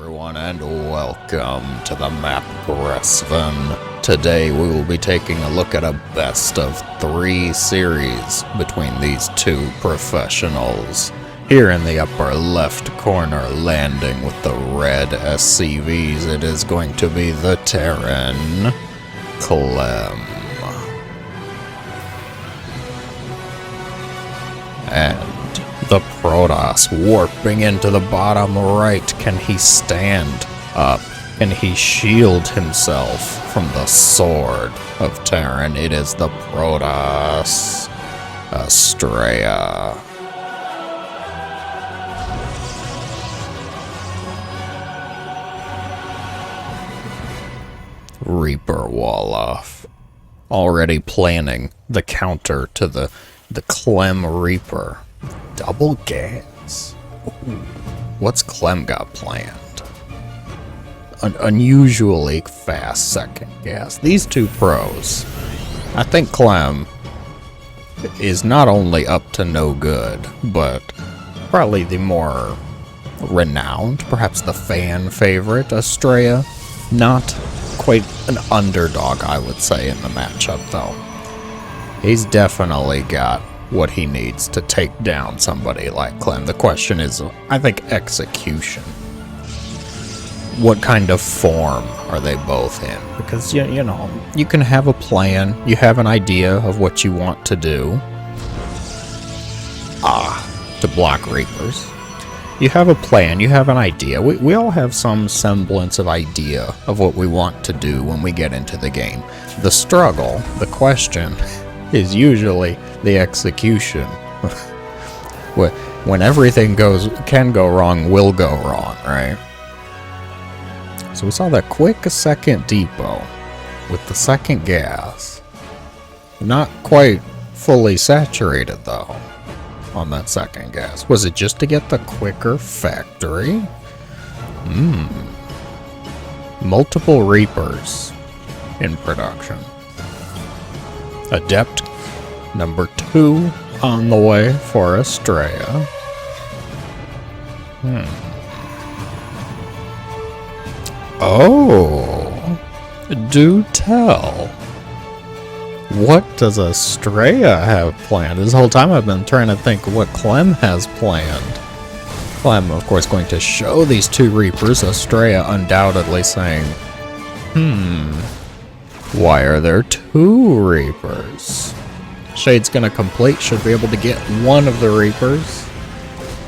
everyone, and welcome to the map Gresvin. Today we will be taking a look at a best of 3 series between these two professionals. Here in the upper left corner, landing with the red SCVs, it is going to be the Terran, Clem. And the Protoss warping into the bottom right. Can he stand up? Can he shield himself from the sword of Terran? It is the Protoss, Astrea. Reaper Wolof. Already planning the counter to the Clem Reaper. Double gas. Ooh. What's Clem got planned? An unusually fast second gas. These two pros. I think Clem is not only up to no good, but probably the more renowned, perhaps the fan favorite, Astrea. Not quite an underdog, I would say, in the matchup, though. He's definitely got what he needs to take down somebody like Clem. The question is, I think, execution. What kind of form are they both in? Because, you know, you can have a plan, you have an idea of what you want to do. To block Reapers. You have a plan, you have an idea. We all have some semblance of idea of what we want to do when we get into the game. The struggle, the question, is usually the execution. When everything can go wrong, will go wrong, right? So we saw that quick second depot with the second gas. Not quite fully saturated though on that second gas. Was it just to get the quicker factory? Multiple Reapers in production. Adept number 2 on the way for Astrea. Oh, do tell. What does Astrea have planned? This whole time I've been trying to think what Clem has planned. Clem, of course, going to show these 2 Reapers. Astrea undoubtedly saying, why are there 2 Reapers? Shade's gonna complete, should be able to get one of the Reapers.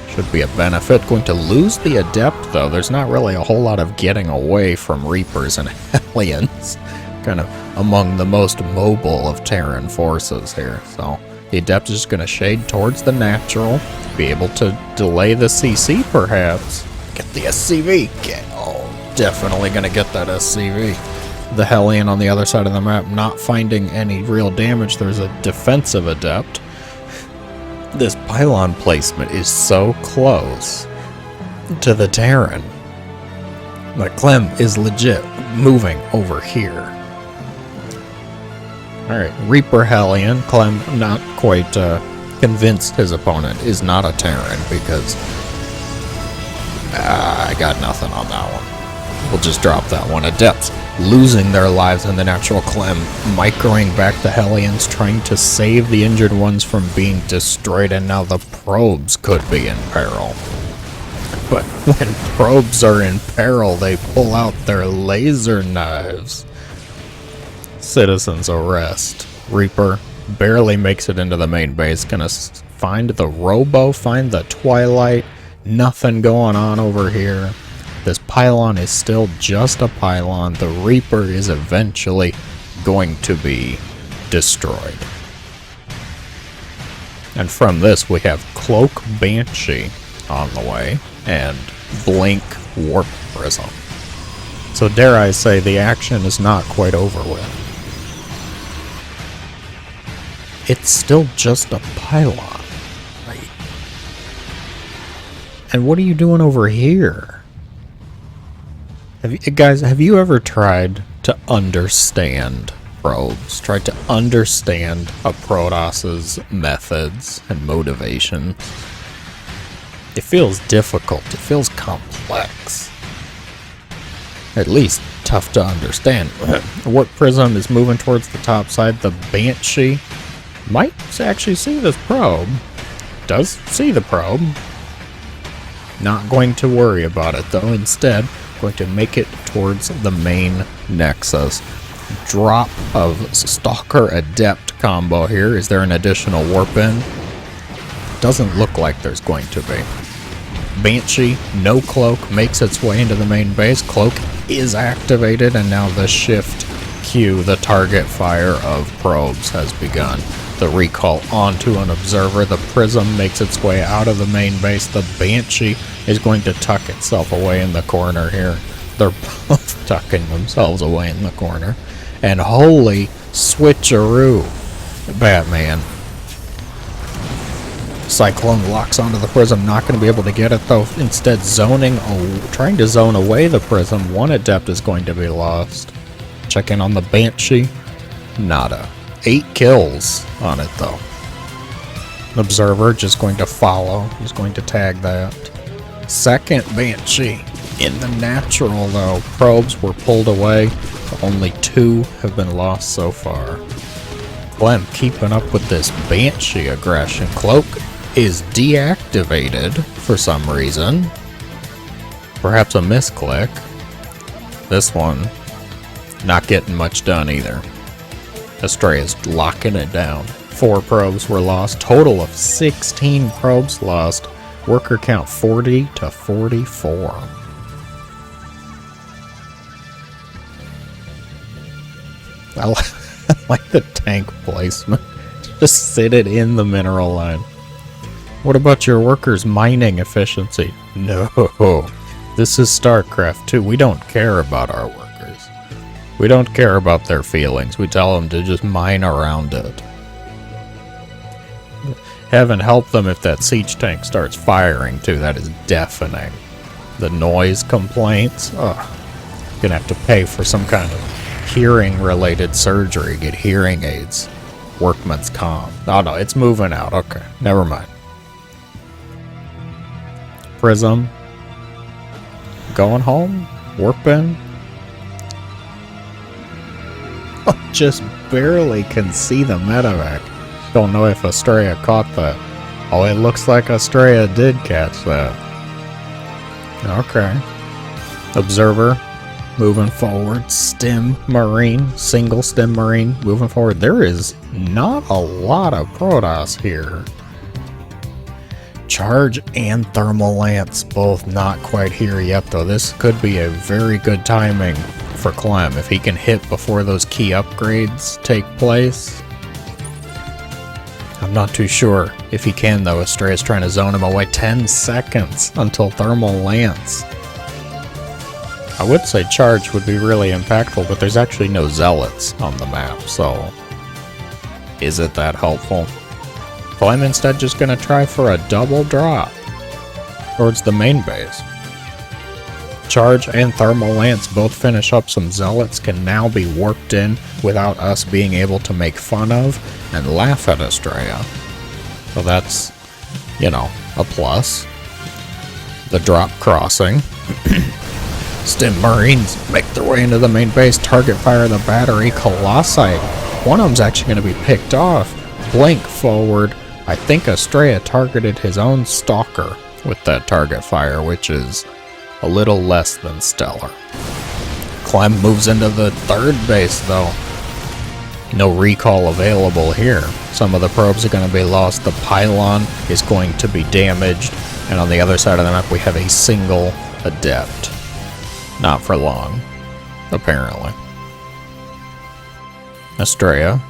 Should be a benefit. Going to lose the Adept, though. There's not really a whole lot of getting away from Reapers and Hellions. Kind of among the most mobile of Terran forces here. So the Adept is just going to shade towards the natural. Be able to delay the CC, perhaps. Get the SCV. Definitely going to get that SCV. The Hellion on the other side of the map not finding any real damage. There's a defensive Adept. This pylon placement is so close to the Terran. But Clem is legit moving over here. Alright, Reaper Hellion. Clem not quite convinced his opponent is not a Terran because I got nothing on that one. We'll just drop that one. Adepts losing their lives in the natural. Clem microing back the Hellions, trying to save the injured ones from being destroyed, and now the probes could be in peril. But when probes are in peril, they pull out their laser knives. Citizens arrest. Reaper barely makes it into the main base. Gonna find the Robo, find the Twilight. Nothing going on over here. This pylon is still just a pylon. The Reaper is eventually going to be destroyed. And from this, we have Cloak Banshee on the way and Blink Warp Prism. So dare I say, the action is not quite over with. It's still just a pylon, right? And what are you doing over here? Have you ever tried to understand probes? Tried to understand a Protoss's methods and motivation? It feels difficult. It feels complex. at least tough to understand. Warp Prism is moving towards the top side. The Banshee might actually see this probe. Does see the probe. Not going to worry about it though. Instead, going to make it towards the main nexus. Drop of Stalker Adept combo here. Is there an additional warp in? Doesn't look like there's going to be. Banshee, no cloak, makes its way into the main base. Cloak is activated, and now the shift Q, the target fire of probes, has begun. The recall onto an observer. The Prism makes its way out of the main base. The Banshee is going to tuck itself away in the corner here. They're both tucking themselves away in the corner. And holy switcheroo, Batman. Cyclone locks onto the Prism, not going to be able to get it though. Instead, trying to zone away the Prism. One Adept is going to be lost. Check in on the Banshee. Nada. 8 kills on it though. Observer just going to follow. He's going to tag that. Second Banshee in the natural though. Probes were pulled away. Only 2 have been lost so far. Clem keeping up with this Banshee aggression. Cloak is deactivated for some reason. Perhaps a misclick. This one not getting much done either. Astrea's locking it down. 4 probes were lost. Total of 16 probes lost. Worker count 40 to 44. I like the tank placement. Just sit it in the mineral line. What about your workers' mining efficiency? No. This is StarCraft 2. We don't care about our workers. We don't care about their feelings. We tell them to just mine around it. Heaven help them if that siege tank starts firing too. That is deafening. The noise complaints. Ugh. Gonna have to pay for some kind of hearing related surgery. Get hearing aids. Workman's comp. Oh no, it's moving out. Okay, never mind. Prism. Going home. Warping. Oh, just barely can see the medevac. Don't know if Astrea caught that. Oh, it looks like Astrea did catch that. Okay. Observer. Moving forward. Stim Marine. Single Stim Marine. Moving forward. There is not a lot of Protoss here. Charge and Thermal Lance. Both not quite here yet, though. This could be a very good timing for Clem. If he can hit before those key upgrades take place. I'm not too sure if he can, though. Astrea's trying to zone him away. 10 seconds until Thermal Lance. I would say Charge would be really impactful, but there's actually no Zealots on the map, so is it that helpful? Well, I'm instead just going to try for a double drop towards the main base. Charge and Thermal Lance both finish up. Some Zealots can now be warped in without us being able to make fun of and laugh at Astrea. So that's, you know, a plus. The drop crossing. Stim Marines make their way into the main base. Target fire the battery. Colossi. One of them's actually going to be picked off. Blink forward. I think Astrea targeted his own Stalker with that target fire, which is a little less than stellar. Clem moves into the third base, though. No recall available here. Some of the probes are going to be lost. The pylon is going to be damaged. And on the other side of the map, we have a single Adept. Not for long, apparently. Astrea,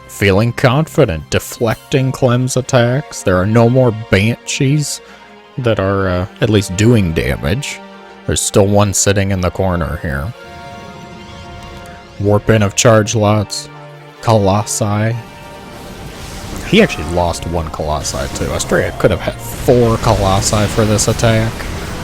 feeling confident, deflecting Clem's attacks. There are no more Banshees that are at least doing damage. There's still one sitting in the corner here. Warp in of charge lots. Colossi. He actually lost one Colossi too. Astrea could have had 4 Colossi for this attack.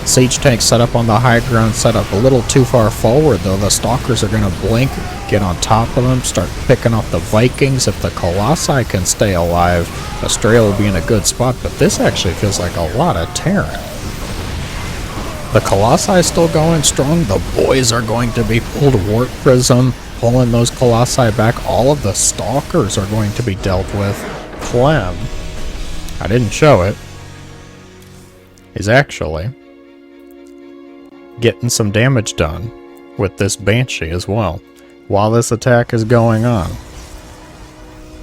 Siege tank set up on the high ground, set up a little too far forward though. The Stalkers are going to blink, get on top of them, start picking off the Vikings. If the Colossi can stay alive, Astrea will be in a good spot, but this actually feels like a lot of Terran. The Colossi still going strong. The boys are going to be pulled. Warp Prism pulling those Colossi back. All of the Stalkers are going to be dealt with. Clem, I didn't show it, is actually getting some damage done with this Banshee as well while this attack is going on.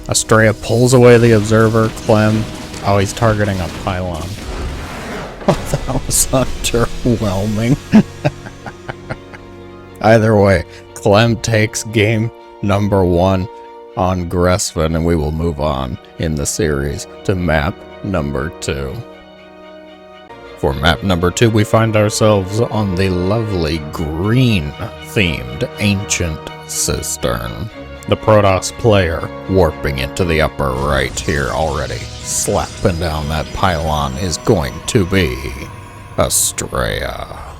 Astrea pulls away the Observer. Clem, oh, he's targeting a pylon. Oh, that was underwhelming. Either way, Clem takes game number 1 on Gressven, and we will move on in the series to map number 2. For map number 2, we find ourselves on the lovely green-themed Ancient Cistern. The Protoss player warping into the upper right here already. Slapping down that pylon is going to be Astrea.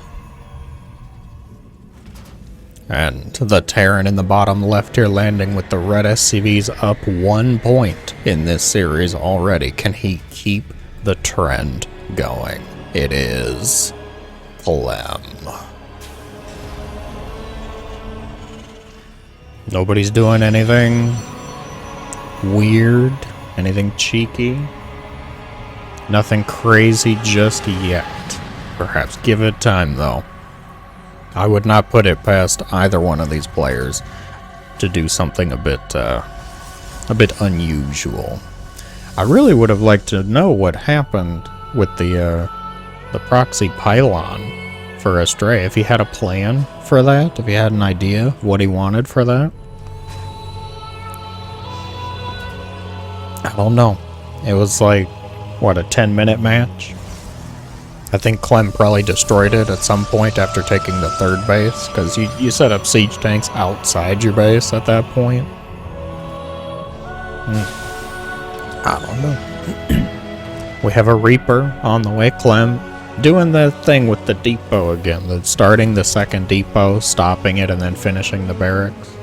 And the Terran in the bottom left here landing with the red SCVs up 1 point in this series already. Can he keep the trend going? It is Clem. Nobody's doing anything weird, anything cheeky. Nothing crazy just yet. Perhaps give it time though. I would not put it past either one of these players to do something a bit unusual. I really would have liked to know what happened with the proxy pylon for Astrea. If he had a plan for that, if he had an idea what he wanted for that. I don't know. It was like, what, a 10-minute match? I think Clem probably destroyed it at some point after taking the third base, because you set up siege tanks outside your base at that point. I don't know. We have a Reaper on the way. Clem doing the thing with the depot again, starting the second depot, stopping it, and then finishing the barracks.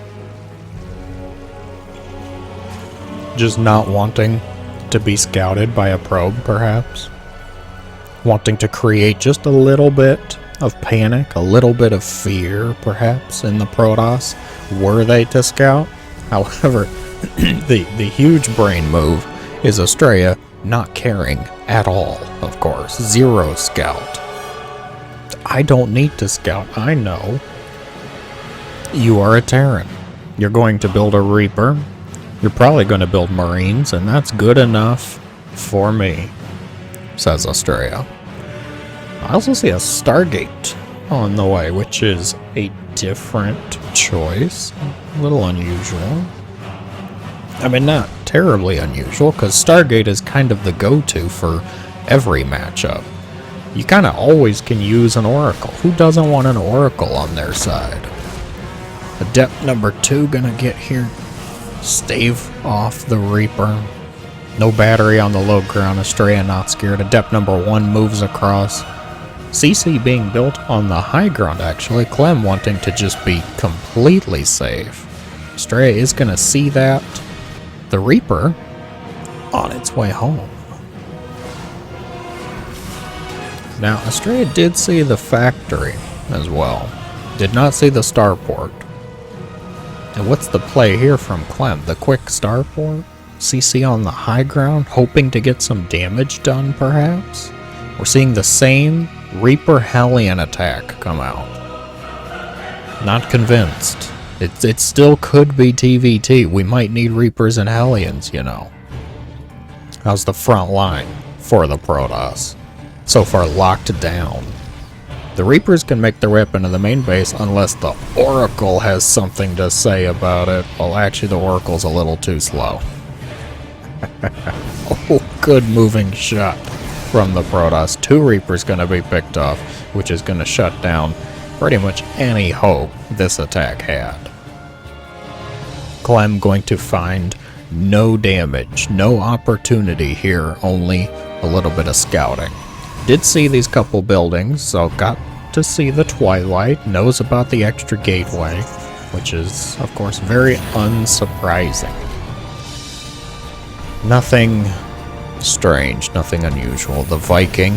Just not wanting to be scouted by a probe, perhaps. Wanting to create just a little bit of panic, a little bit of fear, perhaps, in the Protoss, were they to scout. However, the huge brain move is Astrea not caring at all, of course. 0 scout. I don't need to scout. I know. You are a Terran. You're going to build a Reaper. You're probably going to build Marines, and that's good enough for me, says Astrea. I also see a Stargate on the way, which is a different choice. A little unusual. I mean, not terribly unusual, because Stargate is kind of the go-to for every matchup. You kind of always can use an Oracle. Who doesn't want an Oracle on their side? Adept number 2 gonna get here. Stave off the Reaper. No battery on the low ground. Astrea not scared. Adept number 1 moves across. CC being built on the high ground, actually. Clem wanting to just be completely safe. Astrea is going to see that. The Reaper on its way home. Now, Astrea did see the factory as well. Did not see the starport. And what's the play here from Clem? The quick starport? CC on the high ground, hoping to get some damage done, perhaps? We're seeing the same Reaper Hellion attack come out. Not convinced. It still could be TVT. We might need Reapers and Hellions, you know. How's the front line for the Protoss? So far locked down. The Reapers can make their way up into the main base unless the Oracle has something to say about it. Well, actually, the Oracle's a little too slow. Oh, good moving shot from the Protoss. 2 Reapers going to be picked off, which is going to shut down pretty much any hope this attack had. Clem going to find no damage, no opportunity here, only a little bit of scouting. Did see these couple buildings, so got to see the Twilight, knows about the extra gateway, which is, of course, very unsurprising. Nothing strange, nothing unusual. The Viking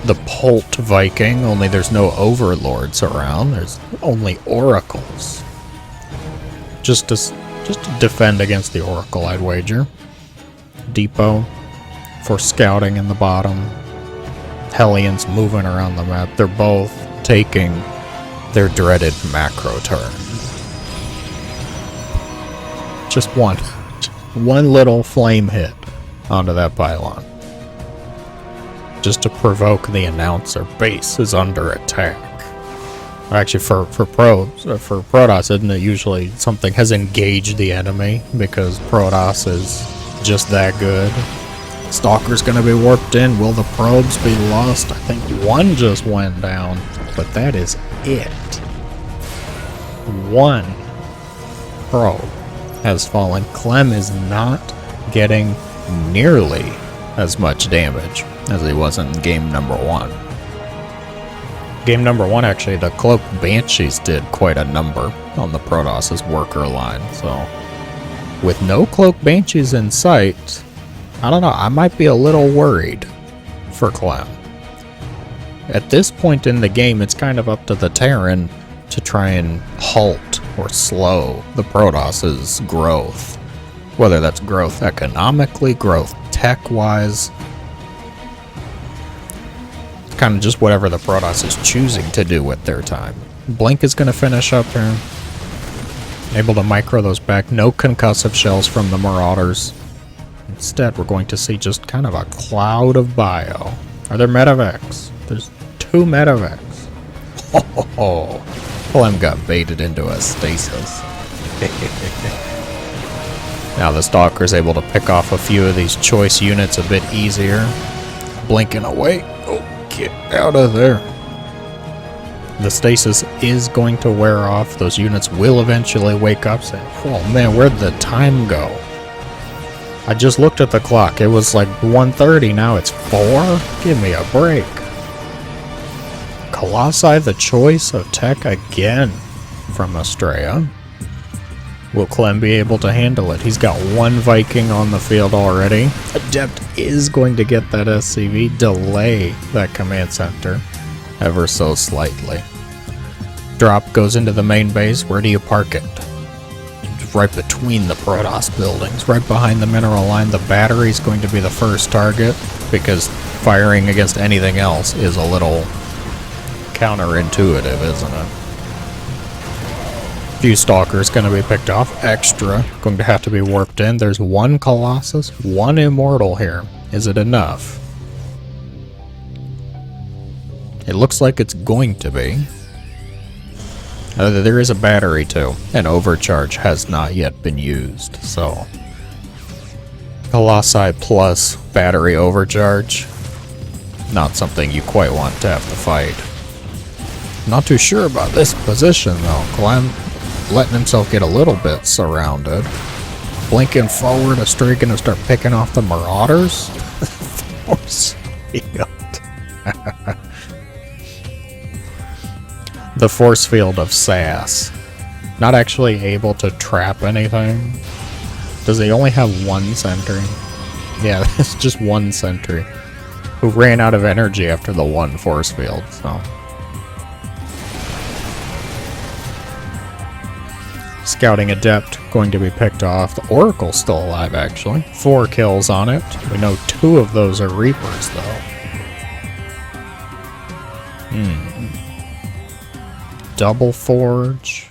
the Polt Viking, only there's no overlords around. There's only oracles. Just to defend against the oracle, I'd wager. Depot for scouting in the bottom. Hellions moving around the map. They're both taking their dreaded macro turn. Just one little flame hit onto that pylon. Just to provoke the announcer. Base is under attack. Actually, for Protoss, isn't it usually something has engaged the enemy because Protoss is just that good? Stalker's gonna be warped in. Will the probes be lost? I think one just went down, but that is it. One probe has fallen. Clem is not getting nearly as much damage as he was in game number 1. Game number 1, actually, the Cloaked Banshees did quite a number on the Protoss's worker line, so with no Cloaked Banshees in sight, I don't know, I might be a little worried for Clem. At this point in the game, it's kind of up to the Terran to try and halt or slow the Protoss's growth. Whether that's growth economically, growth tech-wise, kind of just whatever the Protoss is choosing to do with their time. Blink is going to finish up here. Able to micro those back. No concussive shells from the Marauders. Instead, we're going to see just kind of a cloud of bio. Are there medevacs? There's 2 medevacs. Oh, Clem got baited into a stasis. Now the Stalker's able to pick off a few of these choice units a bit easier. Blinking away. Oh, get out of there. The stasis is going to wear off. Those units will eventually wake up saying, oh man, where'd the time go? I just looked at the clock. It was like 1:30. Now it's 4? Give me a break. Colossi, the choice of tech again from Astrea. Will Clem be able to handle it? He's got 1 Viking on the field already. Adept is going to get that SCV, delay that command center ever so slightly. Drop goes into the main base. Where do you park it? Right between the Protoss buildings, right behind the mineral line. The battery's going to be the first target because firing against anything else is a little counterintuitive, isn't it? Few Stalkers going to be picked off. Extra going to have to be warped in. There's 1 Colossus, 1 Immortal here. Is it enough? It looks like it's going to be. There is a battery too. An overcharge has not yet been used, so Colossi plus battery overcharge, not something you quite want to have to fight. Not too sure about this position though. Clem letting himself get a little bit surrounded. Blinking forward, Astrea gonna start picking off the Marauders. Force field. The force field of SAS. Not actually able to trap anything. Does he only have 1 sentry? Yeah, it's just 1 sentry. Who ran out of energy after the 1 force field, so. Scouting Adept going to be picked off. The Oracle's still alive, actually. 4 kills on it. We know 2 of those are Reapers, though. Double Forge.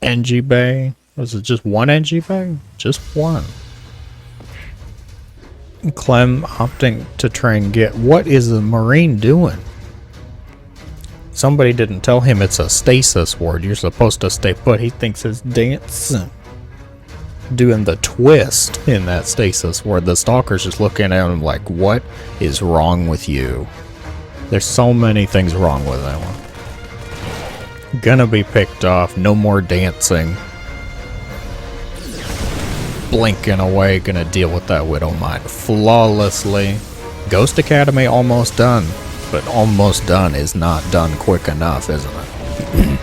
NG Bay. Was it just 1 NG Bay? Just 1. Clem opting to try and get... What is the Marine doing? Somebody didn't tell him it's a stasis ward. You're supposed to stay put. He thinks it's dancing. Doing the twist in that stasis ward. The Stalker's just looking at him like, what is wrong with you? There's so many things wrong with that one. Gonna be picked off. No more dancing. Blinking away. Gonna deal with that Widow Mine flawlessly. Ghost Academy almost done. But almost done is not done quick enough, isn't it?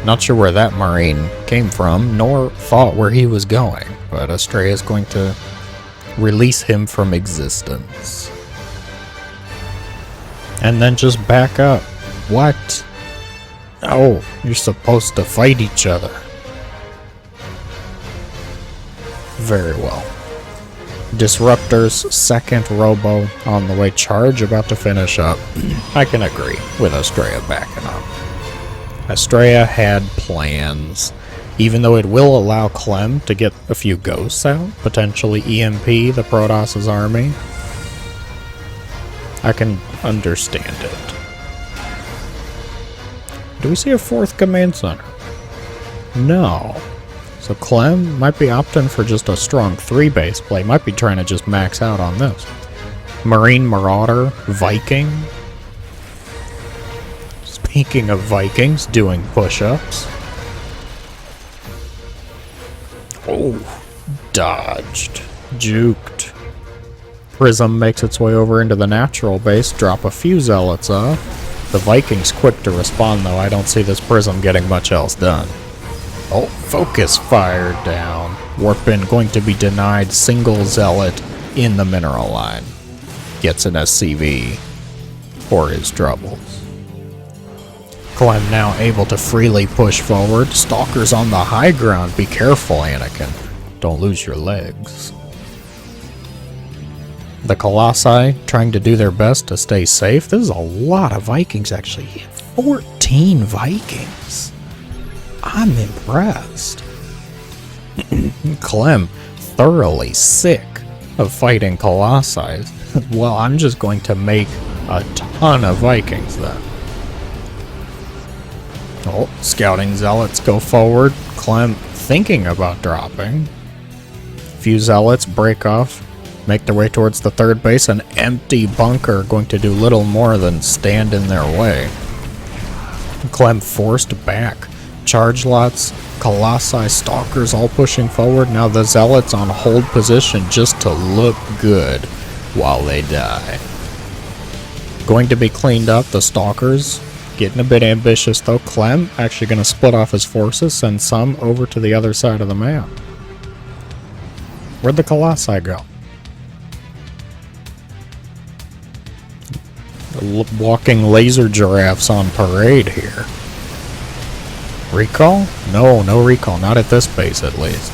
Not sure where that Marine came from, nor thought where he was going. But Astrea is going to release him from existence. And then just back up. What? No, you're supposed to fight each other. Very well. Disruptor's second robo on the way. Charge about to finish up. I can agree with Astrea backing up. Astrea had plans. Even though it will allow Clem to get a few ghosts out, potentially EMP the Protoss' army, I can understand it. Do we see a fourth command center? No. So Clem might be opting for just a strong 3-base play. Might be trying to just max out on this. Marine Marauder, Viking. Speaking of Vikings, doing push-ups. Oh, dodged. Juked. Prism makes its way over into the natural base. Drop a few zealots off. The Vikings quick to respond, though. I don't see this Prism getting much else done. Oh, focus fired down. Warpin going to be denied. Single zealot in the mineral line. Gets an SCV for his troubles. Clem now able to freely push forward. Stalkers on the high ground. Be careful, Anakin. Don't lose your legs. The Colossi trying to do their best to stay safe. This is a lot of Vikings, actually. 14 Vikings. I'm impressed. Clem, thoroughly sick of fighting Colossi. Well, I'm just going to make a ton of Vikings then. Oh, scouting zealots go forward. Clem thinking about dropping. Few zealots break off, make their way towards the third base. An empty bunker going to do little more than stand in their way. Clem forced back. Charge lots, Colossi, Stalkers all pushing forward. Now the zealots on hold position just to look good while they die. Going to be cleaned up, the Stalkers. Getting a bit ambitious though. Clem actually going to split off his forces, send some over to the other side of the map. Where'd the Colossi go? The walking laser giraffes on parade here. Recall? No recall. Not at this base, at least.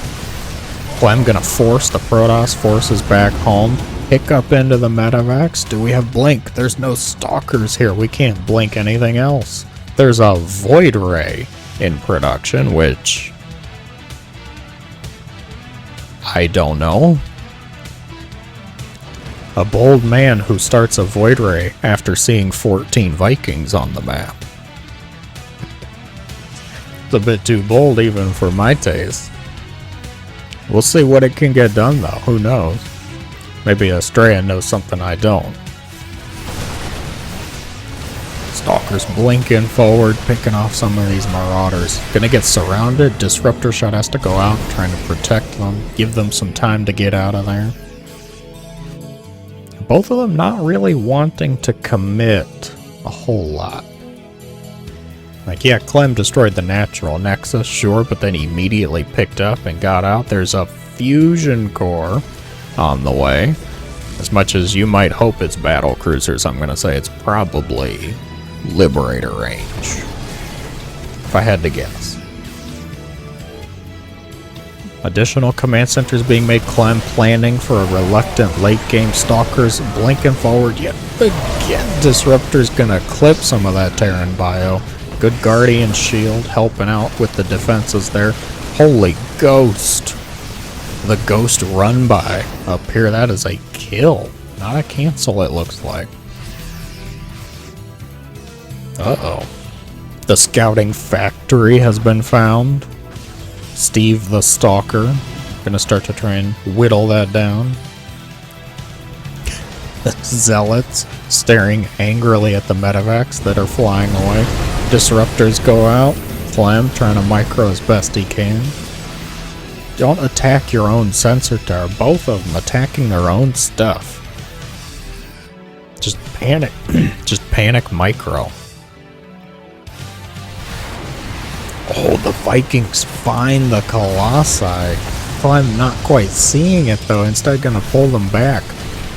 Clem gonna force the Protoss forces back home. Pick up into the medevacs. Do we have blink? There's no Stalkers here. We can't blink anything else. There's a Void Ray in production, which I don't know. A bold man who starts a Void Ray after seeing 14 Vikings on the map. It's a bit too bold even for my taste. We'll see what it can get done though, who knows. Maybe Astrea knows something I don't. Stalkers blinking forward, picking off some of these Marauders. Gonna get surrounded, Disruptor shot has to go out, trying to protect them, give them some time to get out of there. Both of them not really wanting to commit a whole lot. Like, yeah, Clem destroyed the natural nexus, sure, but then immediately picked up and got out. There's a fusion core on the way. As much as you might hope it's battle cruisers, I'm going to say it's probably Liberator range. If I had to guess. Additional command centers being made. Clem planning for a reluctant late game. Stalkers blinking forward yet again. Disruptor's going to clip some of that Terran bio. Good Guardian shield helping out with the defenses there. Holy Ghost. The Ghost run by up here. That is a kill. Not a cancel, it looks like. Uh-oh. The scouting factory has been found. Steve the Stalker. Gonna start to try and whittle that down. Zealots staring angrily at the medevacs that are flying away. Disruptors go out. Clem trying to micro as best he can. Don't attack your own sensor tower. Both of them attacking their own stuff. Just panic. Just panic micro. Oh, the Vikings find the Colossi. Clem not quite seeing it though. Instead gonna pull them back.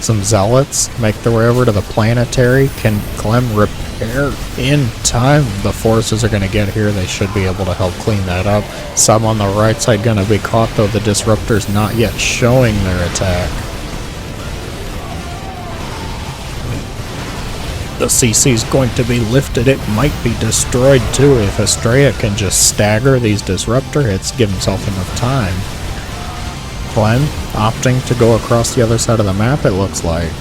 Some zealots make their way over to the planetary. Can Clem repair in time? The forces are going to get here. They should be able to help clean that up. Some on the right side going to be caught, though. The disruptor's not yet showing their attack. The CC's going to be lifted. It might be destroyed too. If Astrea can just stagger these disruptor hits, give himself enough time. Clem opting to go across the other side of the map, it looks like.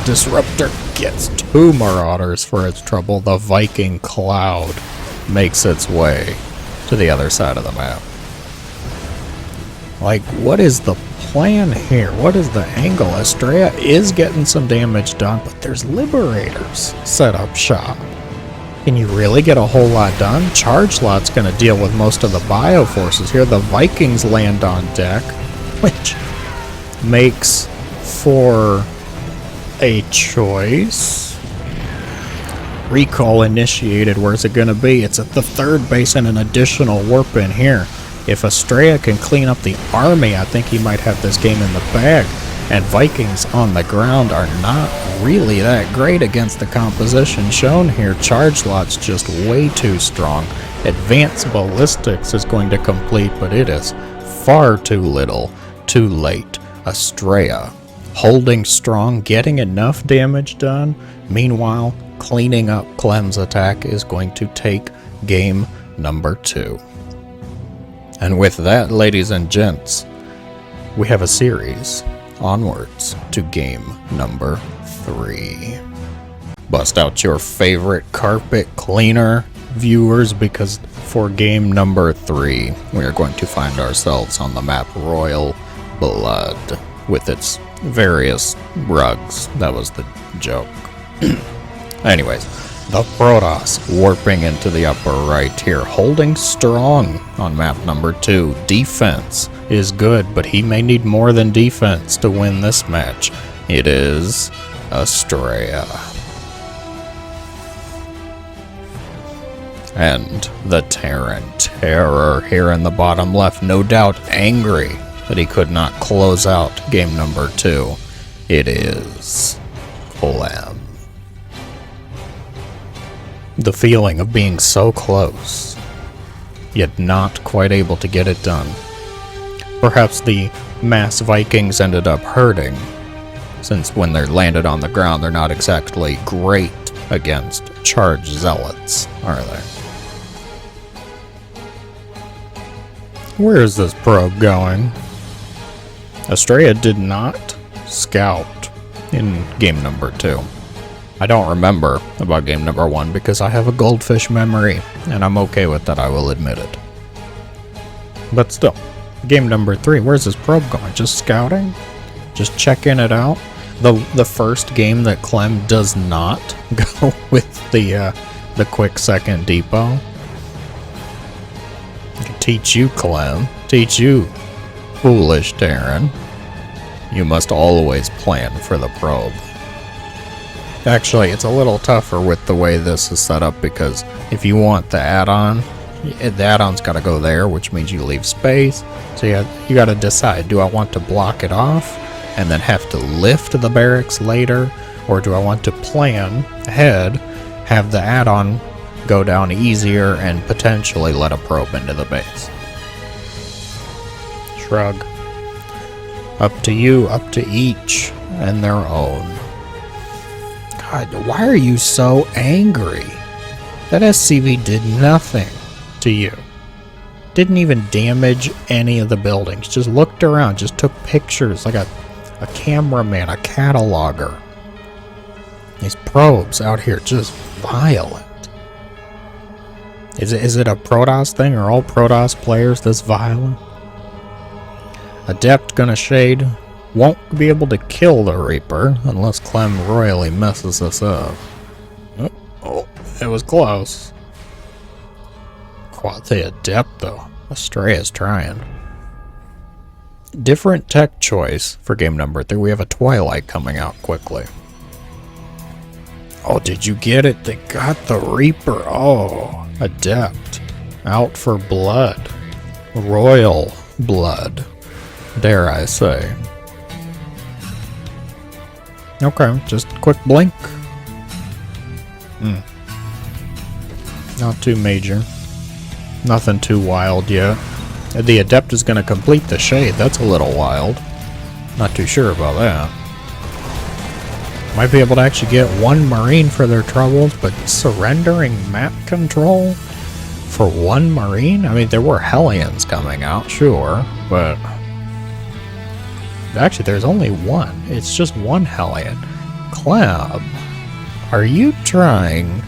Disruptor gets 2 Marauders for its trouble. The Viking cloud makes its way to the other side of the map. Like, what is the plan here? What is the angle? Astrea is getting some damage done, but there's Liberators set up shop. Can you really get a whole lot done? Charge Lot's going to deal with most of the bio forces here. The Vikings land on deck, which makes for a choice. Recall initiated. Where's it going to be? It's at the 3rd base and an additional warp in here. If Astrea can clean up the army, I think he might have this game in the bag. And Vikings on the ground are not really that great against the composition shown here. Charge Lot's just way too strong. Advanced Ballistics is going to complete, but it is far too little, too late. Astrea holding strong, getting enough damage done. Meanwhile, cleaning up Clem's attack is going to take game number 2. And with that, ladies and gents, we have a series onwards to game number 3. Bust out your favorite carpet cleaner, viewers, because for game number 3, we are going to find ourselves on the map Royal Blood with its various rugs. That was the joke. Anyways, the Protoss warping into the upper right here, holding strong on map number 2. Defense is good, but he may need more than defense to win this match. It is Astrea. And the Terran Terror here in the bottom left, no doubt angry that he could not close out game number 2. It is Clem. The feeling of being so close, yet not quite able to get it done. Perhaps the mass Vikings ended up hurting, since when they're landed on the ground, they're not exactly great against charge zealots, are they? Where is this probe going? Astrea did not scout in game number 2. I don't remember about game number 1 because I have a goldfish memory, and I'm okay with that, I will admit it. But still, game number 3, where's this probe going? Just scouting? Just checking it out? The first game that Clem does not go with the quick second depot. I can teach you, Clem. Teach you, foolish Terran. You must always plan for the probe. Actually, it's a little tougher with the way this is set up, because if you want the add-on, the add-on's got to go there, which means you leave space. So you got to decide, do I want to block it off and then have to lift the barracks later, or do I want to plan ahead, have the add-on go down easier, and potentially let a probe into the base? Shrug. Up to you, up to each and their own. God, why are you so angry? That SCV did nothing to you. Didn't even damage any of the buildings. Just looked around, just took pictures like a cameraman, a cataloger. These probes out here just violent. Is it a Protoss thing? Are all Protoss players this violent? Adept gonna shade. Won't be able to kill the Reaper unless Clem royally messes this up. Oh, it was close. Quite the Adept, though. Astrea's trying. Different tech choice for game number 3. We have a Twilight coming out quickly. Oh, did you get it? They got the Reaper. Oh, Adept. Out for blood. Royal blood, dare I say. Okay, just quick blink. Not too major. Nothing too wild yet. The Adept is going to complete the Shade. That's a little wild. Not too sure about that. Might be able to actually get one Marine for their troubles, but surrendering map control for one Marine? I mean, there were Hellions coming out, sure, but... Actually, there's only one. It's just one Hellion. Clem, are you trying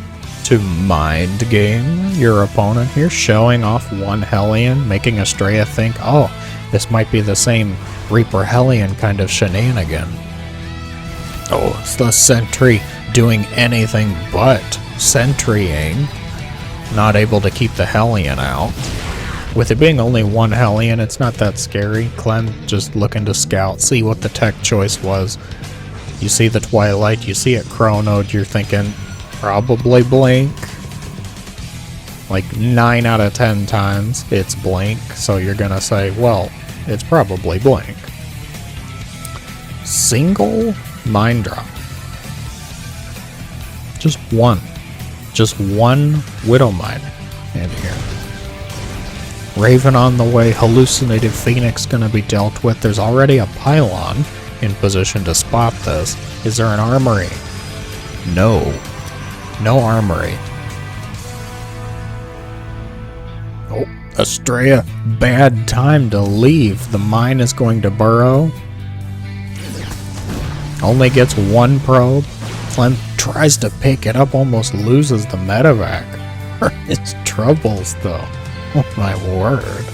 to mind game your opponent here? Showing off one Hellion, making Astrea think, oh, this might be the same Reaper Hellion kind of shenanigan. Oh, it's the Sentry doing anything but sentrying. Not able to keep the Hellion out. With it being only one Hellion, it's not that scary. Clem just looking to scout, see what the tech choice was. You see the Twilight, you see it chronoed, you're thinking, probably blink. Like 9 out of 10 times it's blink, so you're gonna say, well, it's probably blink. Single Mind Drop. Just one. Just one Widow Mine in here. Raven on the way, Hallucinated Phoenix gonna be dealt with. There's already a pylon in position to spot this. Is there an armory? No. No armory. Oh, Astrea, bad time to leave. The mine is going to burrow. Only gets one probe. Clem tries to pick it up, almost loses the medevac. His troubles, though. Oh my word.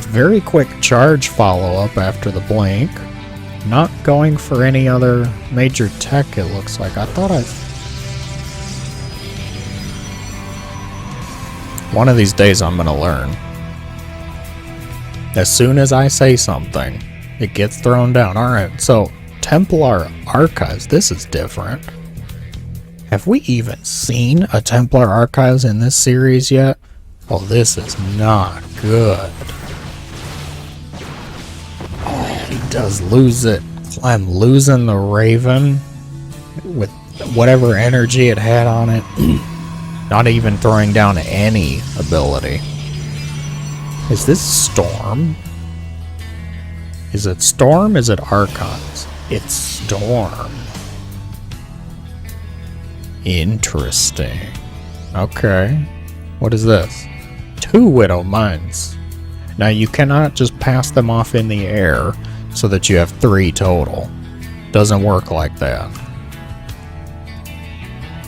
Very quick charge follow-up after the blink. Not going for any other major tech, it looks like. I thought one of these days I'm gonna learn. As soon as I say something, it gets thrown down. Alright, so Templar Archives, this is different. Have we even seen a Templar Archives in this series yet? Oh, this is not good. Oh, he does lose it. Clem losing the Raven with whatever energy it had on it. Not even throwing down any ability. Is this Storm? Is it Storm? Is it Archons? It's Storm. Interesting. Okay. What is this? 2 Widow Mines. Now you cannot just pass them off in the air so that you have 3 total. Doesn't work like that.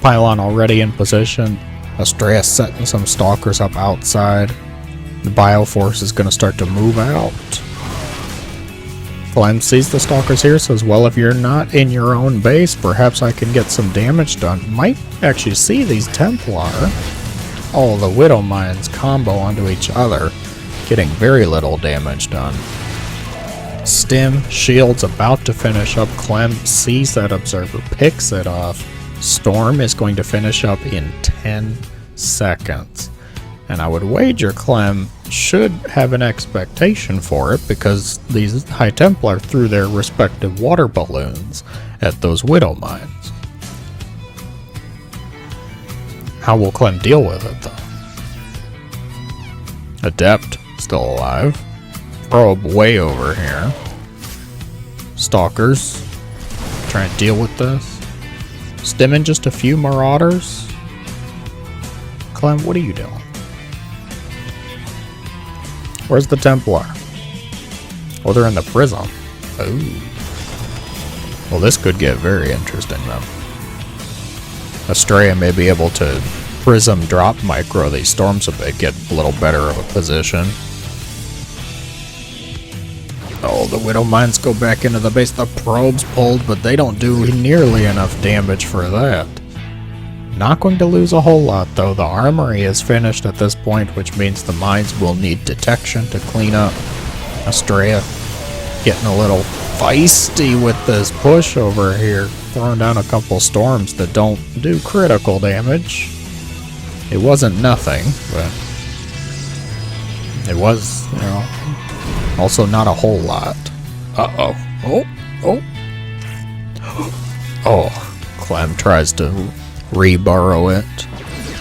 Pylon already in position. Astrea setting some stalkers up outside. The Bioforce is going to start to move out. Clem sees the stalkers here, says, well, if you're not in your own base, perhaps I can get some damage done. Might actually see these Templar. All the Widow Mines combo onto each other, getting very little damage done. Stim, Shield's about to finish up. Clem sees that Observer, picks it off. Storm is going to finish up in 10 seconds. And I would wager Clem should have an expectation for it because these High Templar threw their respective water balloons at those Widow Mines. How will Clem deal with it, though? Adept, still alive. Probe way over here. Stalkers, trying to deal with this. Stimming just a few Marauders. Clem, what are you doing? Where's the Templar? Oh, they're in the Prism. Ooh. Well, this could get very interesting, though. Astrea may be able to Prism drop micro these storms a bit, get a little better of a position. Oh, the Widow Mines go back into the base. The probes pulled, but they don't do nearly enough damage for that. Not going to lose a whole lot, though. The armory is finished at this point, which means the mines will need detection to clean up. Astrea getting a little feisty with this push over here, throwing down a couple storms that don't do critical damage. It wasn't nothing, but it was, you know, also not a whole lot. Uh-oh. Oh, oh. Oh, Clem tries to re-burrow it.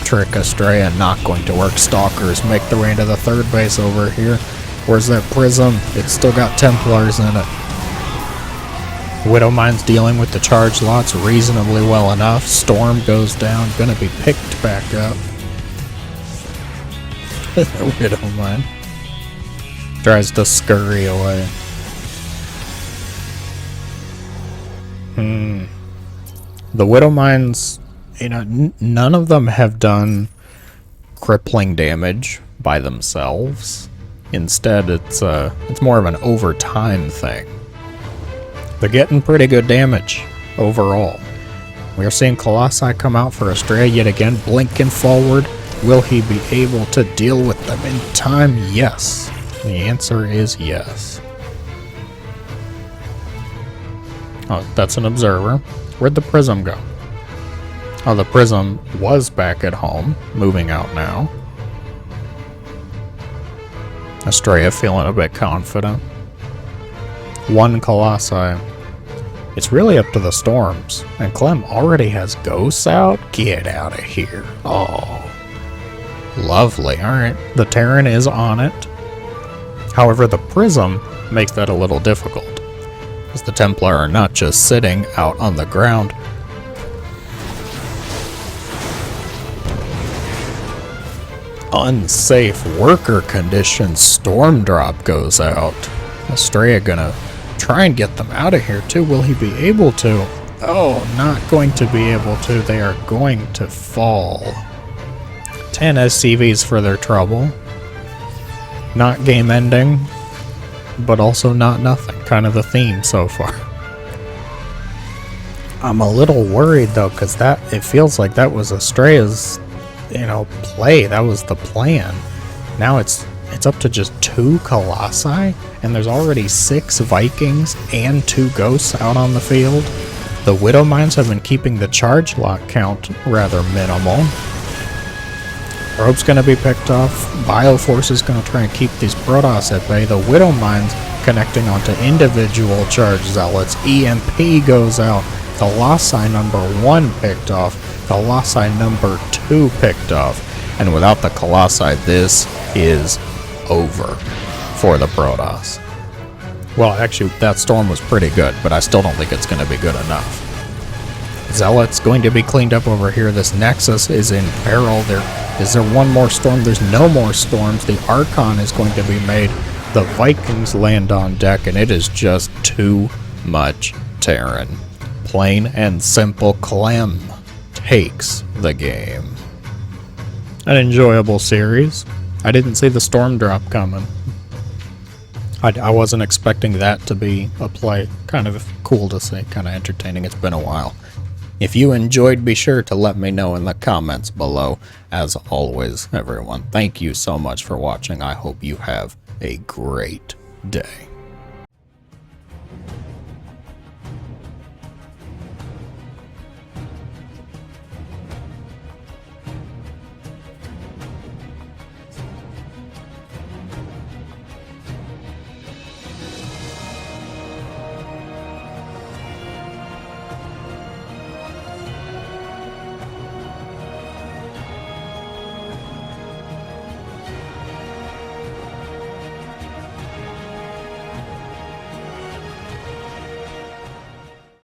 Trick Astrea, not going to work. Stalkers make their way into the third base over here. Where's that prism? It's still got Templars in it. Widowmine's dealing with the charge lots reasonably well enough. Storm goes down, gonna be picked back up. Widowmine tries to scurry away. The Widowmines, you know, none of them have done crippling damage by themselves. Instead, it's more of an overtime thing. They're getting pretty good damage overall. We are seeing Colossi come out for Astrea yet again, blinking forward. Will he be able to deal with them in time? Yes. The answer is yes. Oh, that's an observer. Where'd the prism go? Oh, the prism was back at home, moving out now. Astrea feeling a bit confident. One Colossi. It's really up to the storms. And Clem already has ghosts out? Get out of here. Oh. Lovely. Alright. The Terran is on it. However, the prism makes that a little difficult, as the Templar are not just sitting out on the ground. Unsafe worker conditions. Storm drop goes out. Astrea gonna try and get them out of here too. Will he be able to? Oh, not going to be able to. They are going to fall. 10 SCVs for their trouble. Not game ending, but also not nothing. Kind of the theme so far. I'm a little worried though, because it feels like that was Astrea's, play. That was the plan. Now it's up to just 2 Colossi, and there's already 6 Vikings and 2 Ghosts out on the field. The Widowmines have been keeping the charge lock count rather minimal. Probe's going to be picked off. Bioforce is going to try and keep these Protoss at bay. The Widowmines connecting onto individual charge zealots. EMP goes out. Colossi number 1 picked off. Colossi number 2 picked off. And without the Colossi, this is over for the Protoss. Well, actually, that storm was pretty good, but I still don't think it's going to be good enough. Zealot's going to be cleaned up over here. This Nexus is in peril. Is there one more storm? There's no more storms. The Archon is going to be made. The Vikings land on deck, and it is just too much Terran. Plain and simple, Clem takes the game. An enjoyable series. I didn't see the storm drop coming. I wasn't expecting that to be a play. Kind of cool to see, kind of entertaining. It's been a while. If you enjoyed, be sure to let me know in the comments below. As always, everyone, thank you so much for watching. I hope you have a great day.